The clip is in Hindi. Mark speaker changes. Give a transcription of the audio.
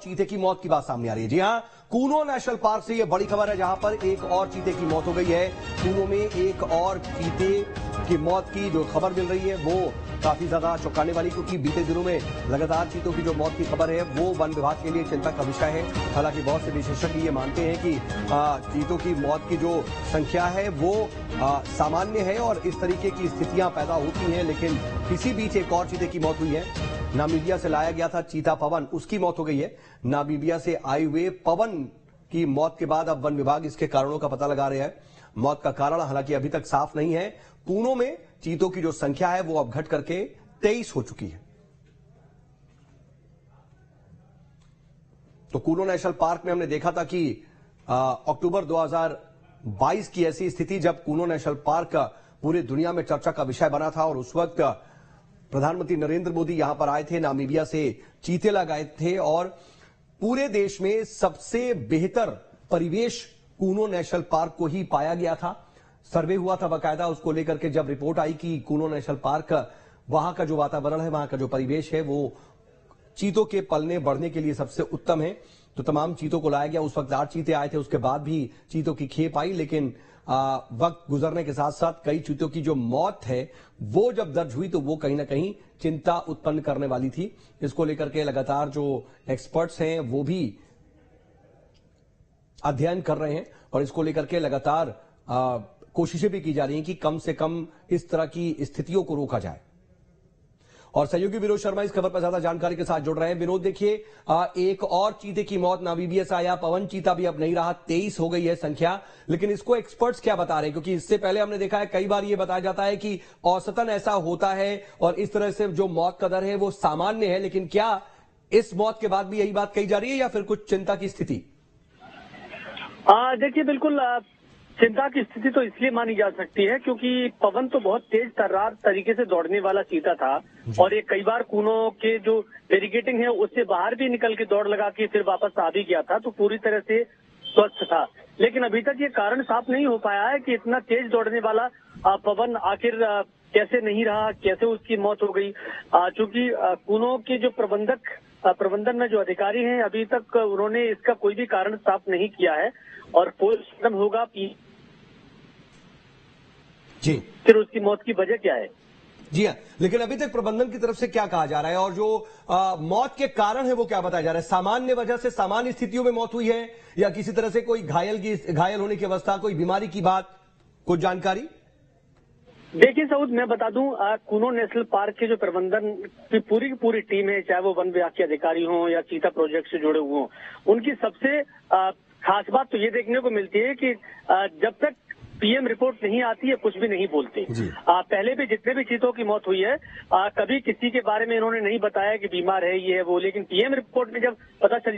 Speaker 1: चीते की मौत की बात सामने आ रही है। जी हां, कूनो नेशनल पार्क से यह बड़ी खबर है, जहां पर एक और चीते की मौत हो गई है। कूनो में एक और चीते की मौत की जो खबर मिल रही है वो काफी ज्यादा चौंकाने वाली, क्योंकि बीते दिनों में लगातार चीतों की जो मौत की खबर है वो वन विभाग के लिए चिंता का विषय है। हालांकि बहुत से विशेषज्ञ ये मानते हैं कि चीतों की मौत की जो संख्या है वो सामान्य है और इस तरीके की स्थितियां पैदा होती हैं, लेकिन इसी बीच एक और चीते की मौत हुई है। नामीबिया से लाया गया था चीता पवन, उसकी मौत हो गई है। नामीबिया से आए हुए पवन की मौत के बाद अब वन विभाग इसके कारणों का पता लगा रहा है। मौत का कारण हालांकि अभी तक साफ नहीं है। कूनो में चीतों की जो संख्या है वो अब घट करके 23 हो चुकी है। तो कूनो नेशनल पार्क में हमने देखा था कि अक्टूबर 2022 की ऐसी स्थिति जब कूनो नेशनल पार्क पूरी दुनिया में चर्चा का विषय बना था और उस वक्त प्रधानमंत्री नरेंद्र मोदी यहां पर आए थे, नामीबिया से चीते लगाए थे और पूरे देश में सबसे बेहतर परिवेश कूनो नेशनल पार्क को ही पाया गया था। सर्वे हुआ था बाकायदा उसको लेकर के, जब रिपोर्ट आई कि कूनो नेशनल पार्क वहां का जो वातावरण है, वहां का जो परिवेश है वो चीतों के पलने बढ़ने के लिए सबसे उत्तम है, तो तमाम चीतों को लाया गया। उस वक्त 8 चीते आए थे, उसके बाद भी चीतों की खेप आई, लेकिन वक्त गुजरने के साथ साथ कई चीतों की जो मौत है वो जब दर्ज हुई तो वो कहीं ना कहीं चिंता उत्पन्न करने वाली थी। इसको लेकर के लगातार जो एक्सपर्ट्स हैं वो भी अध्ययन कर रहे हैं और इसको लेकर के लगातार कोशिशें भी की जा रही हैं कि कम से कम इस तरह की स्थितियों को रोका जाए। और सहयोगी विनोद शर्मा इस खबर पर ज्यादा जानकारी के साथ जुड़ रहे हैं। विनोद, देखिए, एक और चीते की मौत नामीबिया से आया पवन चीता भी अब नहीं रहा, 23 हो गई है संख्या, लेकिन इसको एक्सपर्ट्स क्या बता रहे हैं? क्योंकि इससे पहले हमने देखा है कई बार ये बताया जाता है कि औसतन ऐसा होता है और इस तरह से जो मौत का दर है वो सामान्य है, लेकिन क्या इस मौत के बाद भी यही बात कही जा रही है या फिर कुछ चिंता की स्थिति?
Speaker 2: देखिए, बिल्कुल चिंता की स्थिति तो इसलिए मानी जा सकती है क्योंकि पवन तो बहुत तेज तर्रार तरीके से दौड़ने वाला चीता था और ये कई बार कूनो के जो बैरिकेडिंग है उससे बाहर भी निकल के दौड़ लगा के फिर वापस आ भी गया था, तो पूरी तरह से स्वस्थ था। लेकिन अभी तक ये कारण साफ नहीं हो पाया है कि इतना तेज दौड़ने वाला पवन आखिर कैसे नहीं रहा, कैसे उसकी मौत हो गई। चूंकि कूनो के जो प्रबंधन में जो अधिकारी हैं अभी तक उन्होंने इसका कोई भी कारण साफ नहीं किया है और पोस्टमार्टम होगा
Speaker 1: जी,
Speaker 2: फिर उसकी मौत की वजह क्या है।
Speaker 1: जी हाँ, लेकिन अभी तक प्रबंधन की तरफ से क्या कहा जा रहा है और जो मौत के कारण है वो क्या बताया जा रहा है? सामान्य वजह से, सामान्य स्थितियों में मौत हुई है या किसी तरह से कोई घायल होने की अवस्था, कोई बीमारी की बात, कुछ जानकारी?
Speaker 2: देखिए सऊद, मैं बता दूं, कूनो नेशनल पार्क के जो प्रबंधन की पूरी टीम है, चाहे वो वन विभाग के अधिकारी हों या चीता प्रोजेक्ट से जुड़े हुए हों, उनकी सबसे खास बात तो ये देखने को मिलती है कि जब तक पीएम रिपोर्ट नहीं आती है कुछ भी नहीं बोलते। पहले भी जितने भी चीतों की मौत हुई है कभी किसी के बारे में इन्होंने नहीं बताया कि बीमार है ये है वो, लेकिन पीएम रिपोर्ट में जब पता चल